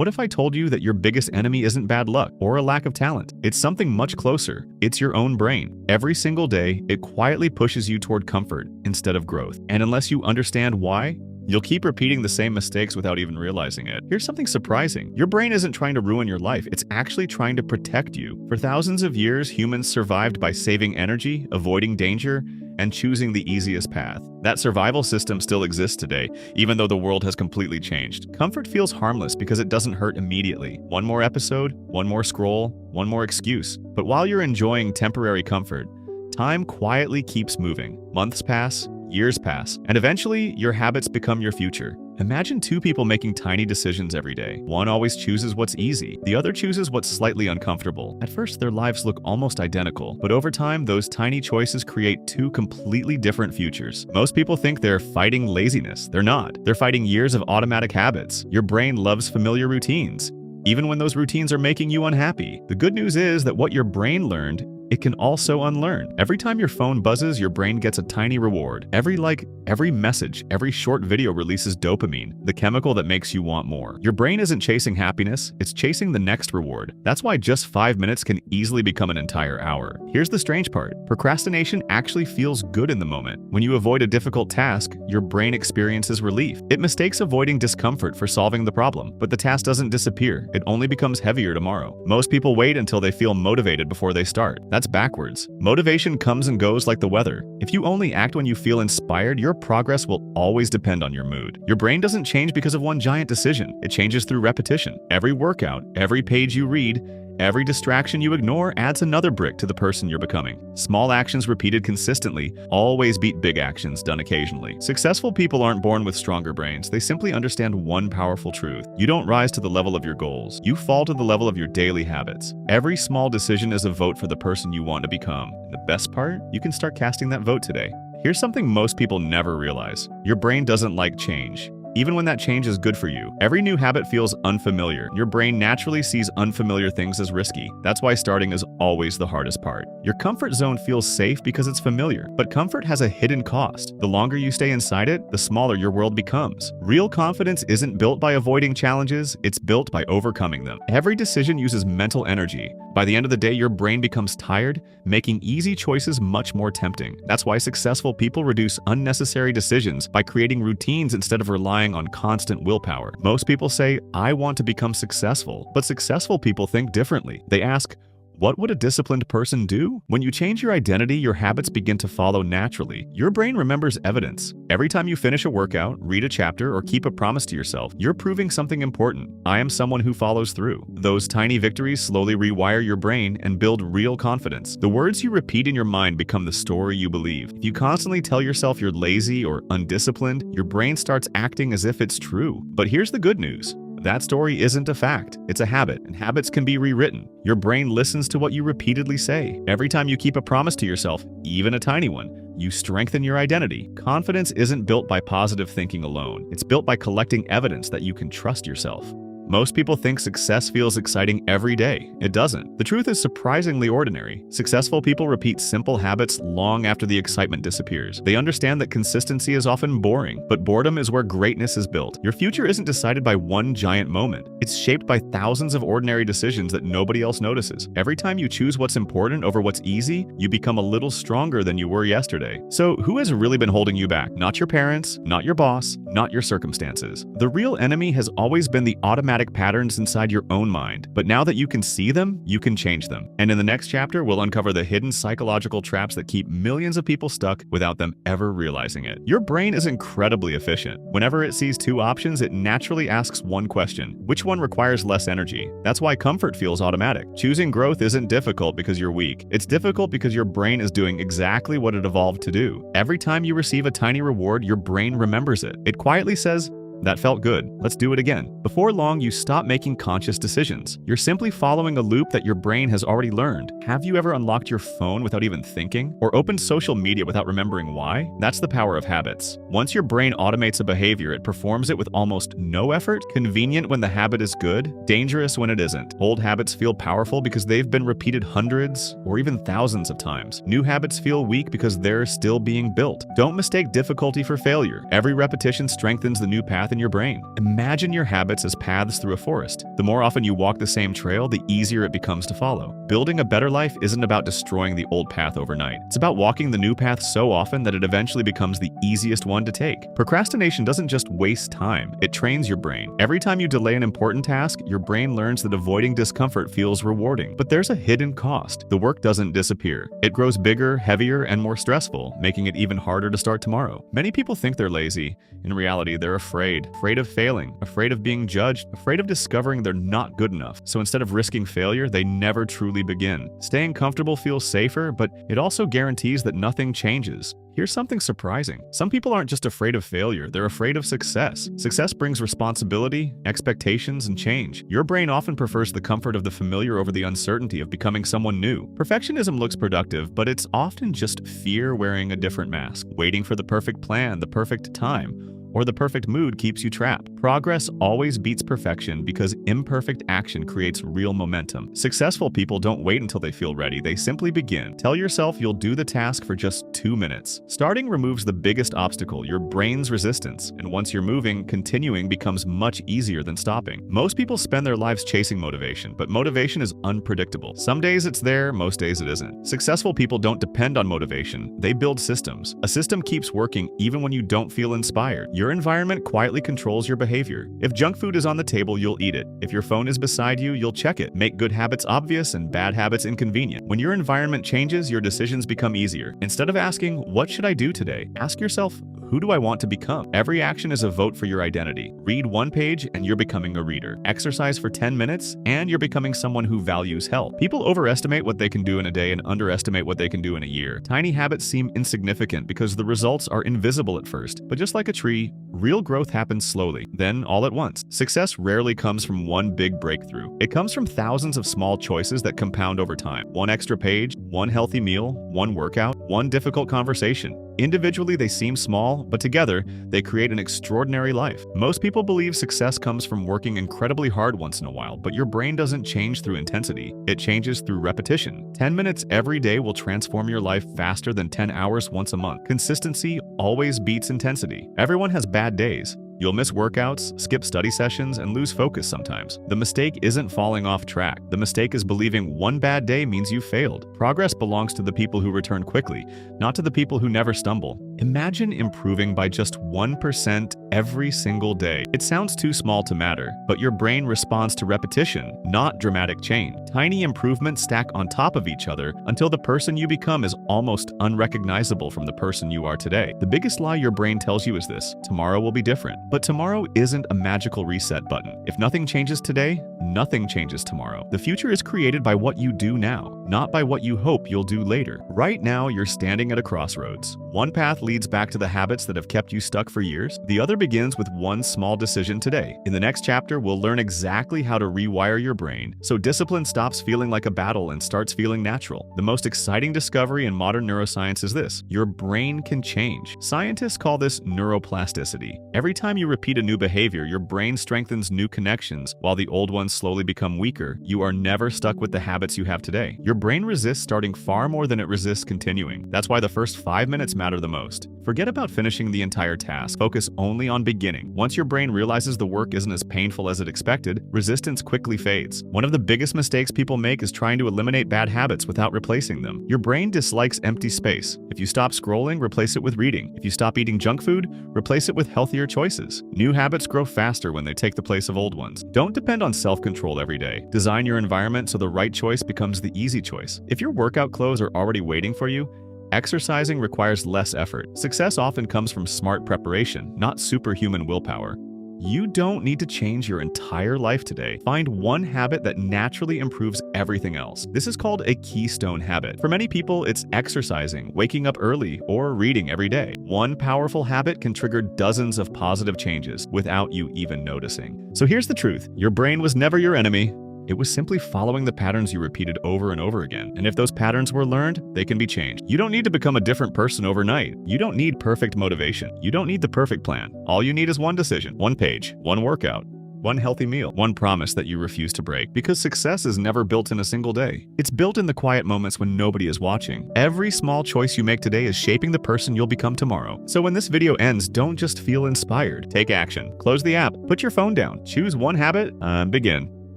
What if I told you that your biggest enemy isn't bad luck or a lack of talent? It's something much closer. It's your own brain. Every single day, it quietly pushes you toward comfort instead of growth. And unless you understand why, you'll keep repeating the same mistakes without even realizing it. Here's something surprising. Your brain isn't trying to ruin your life. It's actually trying to protect you. For thousands of years, humans survived by saving energy, avoiding danger, and choosing the easiest path. That survival system still exists today, even though the world has completely changed. Comfort feels harmless because it doesn't hurt immediately. One more episode, one more scroll, one more excuse. But while you're enjoying temporary comfort, time quietly keeps moving. Months pass, years pass, and eventually your habits become your future. Imagine two people making tiny decisions every day. One always chooses what's easy. The other chooses what's slightly uncomfortable. At first, their lives look almost identical, but over time, those tiny choices create two completely different futures. Most people think they're fighting laziness. They're not. They're fighting years of automatic habits. Your brain loves familiar routines, even when those routines are making you unhappy. The good news is that what your brain learned, it can also unlearn. Every time your phone buzzes, your brain gets a tiny reward. Every like, every message, every short video releases dopamine, the chemical that makes you want more. Your brain isn't chasing happiness, it's chasing the next reward. That's why just 5 minutes can easily become an entire hour. Here's the strange part. Procrastination actually feels good in the moment. When you avoid a difficult task, your brain experiences relief. It mistakes avoiding discomfort for solving the problem, but the task doesn't disappear. It only becomes heavier tomorrow. Most people wait until they feel motivated before they start. That's backwards. Motivation comes and goes like the weather. If you only act when you feel inspired, your progress will always depend on your mood. Your brain doesn't change because of one giant decision. It changes through repetition. Every workout, every page you read, every distraction you ignore adds another brick to the person you're becoming. Small actions repeated consistently always beat big actions done occasionally. Successful people aren't born with stronger brains. They simply understand one powerful truth. You don't rise to the level of your goals. You fall to the level of your daily habits. Every small decision is a vote for the person you want to become. And the best part? You can start casting that vote today. Here's something most people never realize. Your brain doesn't like change, even when that change is good for you. Every new habit feels unfamiliar. Your brain naturally sees unfamiliar things as risky. That's why starting is always the hardest part. Your comfort zone feels safe because it's familiar, but comfort has a hidden cost. The longer you stay inside it, the smaller your world becomes. Real confidence isn't built by avoiding challenges, it's built by overcoming them. Every decision uses mental energy. By the end of the day, your brain becomes tired, making easy choices much more tempting. That's why successful people reduce unnecessary decisions by creating routines instead of relying on constant willpower. Most people say, I want to become successful, but successful people think differently. They ask, what would a disciplined person do? When you change your identity, your habits begin to follow naturally. Your brain remembers evidence. Every time you finish a workout, read a chapter, or keep a promise to yourself, you're proving something important. I am someone who follows through. Those tiny victories slowly rewire your brain and build real confidence. The words you repeat in your mind become the story you believe. If you constantly tell yourself you're lazy or undisciplined, your brain starts acting as if it's true. But here's the good news. That story isn't a fact, it's a habit, and habits can be rewritten. Your brain listens to what you repeatedly say. Every time you keep a promise to yourself, even a tiny one, you strengthen your identity. Confidence isn't built by positive thinking alone. It's built by collecting evidence that you can trust yourself. Most people think success feels exciting every day. It doesn't. The truth is surprisingly ordinary. Successful people repeat simple habits long after the excitement disappears. They understand that consistency is often boring, but boredom is where greatness is built. Your future isn't decided by one giant moment. It's shaped by thousands of ordinary decisions that nobody else notices. Every time you choose what's important over what's easy, you become a little stronger than you were yesterday. So who has really been holding you back? Not your parents, not your boss, not your circumstances. The real enemy has always been the automatic patterns inside your own mind. But now that you can see them, you can change them. And in the next chapter, we'll uncover the hidden psychological traps that keep millions of people stuck without them ever realizing it. Your brain is incredibly efficient. Whenever it sees two options, it naturally asks one question: which one requires less energy? That's why comfort feels automatic. Choosing growth isn't difficult because you're weak. It's difficult because your brain is doing exactly what it evolved to do. Every time you receive a tiny reward, your brain remembers it. It quietly says, that felt good. Let's do it again. Before long, you stop making conscious decisions. You're simply following a loop that your brain has already learned. Have you ever unlocked your phone without even thinking? Or opened social media without remembering why? That's the power of habits. Once your brain automates a behavior, it performs it with almost no effort. Convenient when the habit is good, dangerous when it isn't. Old habits feel powerful because they've been repeated hundreds or even thousands of times. New habits feel weak because they're still being built. Don't mistake difficulty for failure. Every repetition strengthens the new path path in your brain. Imagine your habits as paths through a forest. The more often you walk the same trail, the easier it becomes to follow. Building a better life isn't about destroying the old path overnight. It's about walking the new path so often that it eventually becomes the easiest one to take. Procrastination doesn't just waste time, it trains your brain. Every time you delay an important task, your brain learns that avoiding discomfort feels rewarding. But there's a hidden cost. The work doesn't disappear. It grows bigger, heavier, and more stressful, making it even harder to start tomorrow. Many people think they're lazy. In reality, they're afraid of failing, afraid of being judged, afraid of discovering they're not good enough. So instead of risking failure, they never truly begin. Staying comfortable feels safer, but it also guarantees that nothing changes. Here's something surprising. Some people aren't just afraid of failure, they're afraid of success. Success brings responsibility, expectations, and change. Your brain often prefers the comfort of the familiar over the uncertainty of becoming someone new. Perfectionism looks productive, but it's often just fear wearing a different mask. Waiting for the perfect plan, the perfect time, or the perfect mood keeps you trapped. Progress always beats perfection because imperfect action creates real momentum. Successful people don't wait until they feel ready, they simply begin. Tell yourself you'll do the task for just 2 minutes. Starting removes the biggest obstacle, your brain's resistance, and once you're moving, continuing becomes much easier than stopping. Most people spend their lives chasing motivation, but motivation is unpredictable. Some days it's there, most days it isn't. Successful people don't depend on motivation, they build systems. A system keeps working even when you don't feel inspired. Your environment quietly controls your behavior. If junk food is on the table, you'll eat it. If your phone is beside you, you'll check it. Make good habits obvious and bad habits inconvenient. When your environment changes, your decisions become easier. Instead of asking, "What should I do today?" ask yourself, "Who do I want to become?" Every action is a vote for your identity. Read 1 page and you're becoming a reader. Exercise for 10 minutes and you're becoming someone who values health. People overestimate what they can do in a day and underestimate what they can do in a year. Tiny habits seem insignificant because the results are invisible at first. But just like a tree, real growth happens slowly, then all at once. Success rarely comes from one big breakthrough. It comes from thousands of small choices that compound over time. 1 extra page, 1 healthy meal, 1 workout, 1 difficult conversation. Individually, they seem small, but together, they create an extraordinary life. Most people believe success comes from working incredibly hard once in a while, but your brain doesn't change through intensity. It changes through repetition. 10 minutes every day will transform your life faster than 10 hours once a month. Consistency always beats intensity. Everyone has bad days. You'll miss workouts, skip study sessions, and lose focus sometimes. The mistake isn't falling off track. The mistake is believing one bad day means you failed. Progress belongs to the people who return quickly, not to the people who never stumble. Imagine improving by just 1% every single day. It sounds too small to matter, but your brain responds to repetition, not dramatic change. Tiny improvements stack on top of each other until the person you become is almost unrecognizable from the person you are today. The biggest lie your brain tells you is this: tomorrow will be different. But tomorrow isn't a magical reset button. If nothing changes today, nothing changes tomorrow. The future is created by what you do now, not by what you hope you'll do later. Right now, you're standing at a crossroads. One path leads back to the habits that have kept you stuck for years. The other begins with one small decision today. In the next chapter, we'll learn exactly how to rewire your brain so discipline stops feeling like a battle and starts feeling natural. The most exciting discovery in modern neuroscience is this: your brain can change. Scientists call this neuroplasticity. Every time you repeat a new behavior, your brain strengthens new connections while the old ones slowly become weaker. You are never stuck with the habits you have today. Your brain resists starting far more than it resists continuing. That's why the first 5 minutes matter the most. Forget about finishing the entire task. Focus only on beginning. Once your brain realizes the work isn't as painful as it expected, resistance quickly fades. One of the biggest mistakes people make is trying to eliminate bad habits without replacing them. Your brain dislikes empty space. If you stop scrolling, replace it with reading. If you stop eating junk food, replace it with healthier choices. New habits grow faster when they take the place of old ones. Don't depend on self-control every day. Design your environment so the right choice becomes the easy choice. If your workout clothes are already waiting for you, exercising requires less effort. Success often comes from smart preparation, not superhuman willpower. You don't need to change your entire life today. Find one habit that naturally improves everything else. This is called a keystone habit. For many people, it's exercising, waking up early, or reading every day. One powerful habit can trigger dozens of positive changes without you even noticing. So here's the truth: your brain was never your enemy. It was simply following the patterns you repeated over and over again. And if those patterns were learned, they can be changed. You don't need to become a different person overnight. You don't need perfect motivation. You don't need the perfect plan. All you need is one decision, 1 page, 1 workout, one healthy meal, one promise that you refuse to break. Because success is never built in a single day. It's built in the quiet moments when nobody is watching. Every small choice you make today is shaping the person you'll become tomorrow. So when this video ends, don't just feel inspired. Take action. Close the app, put your phone down, choose one habit, and begin.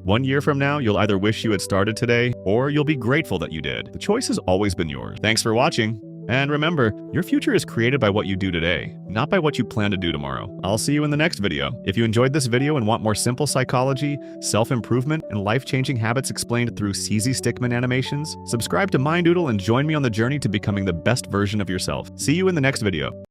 1 year from now, you'll either wish you had started today, or you'll be grateful that you did. The choice has always been yours. Thanks for watching. And remember, your future is created by what you do today, not by what you plan to do tomorrow. I'll see you in the next video. If you enjoyed this video and want more simple psychology, self-improvement, and life-changing habits explained through CZ Stickman animations, subscribe to Mindoodle and join me on the journey to becoming the best version of yourself. See you in the next video.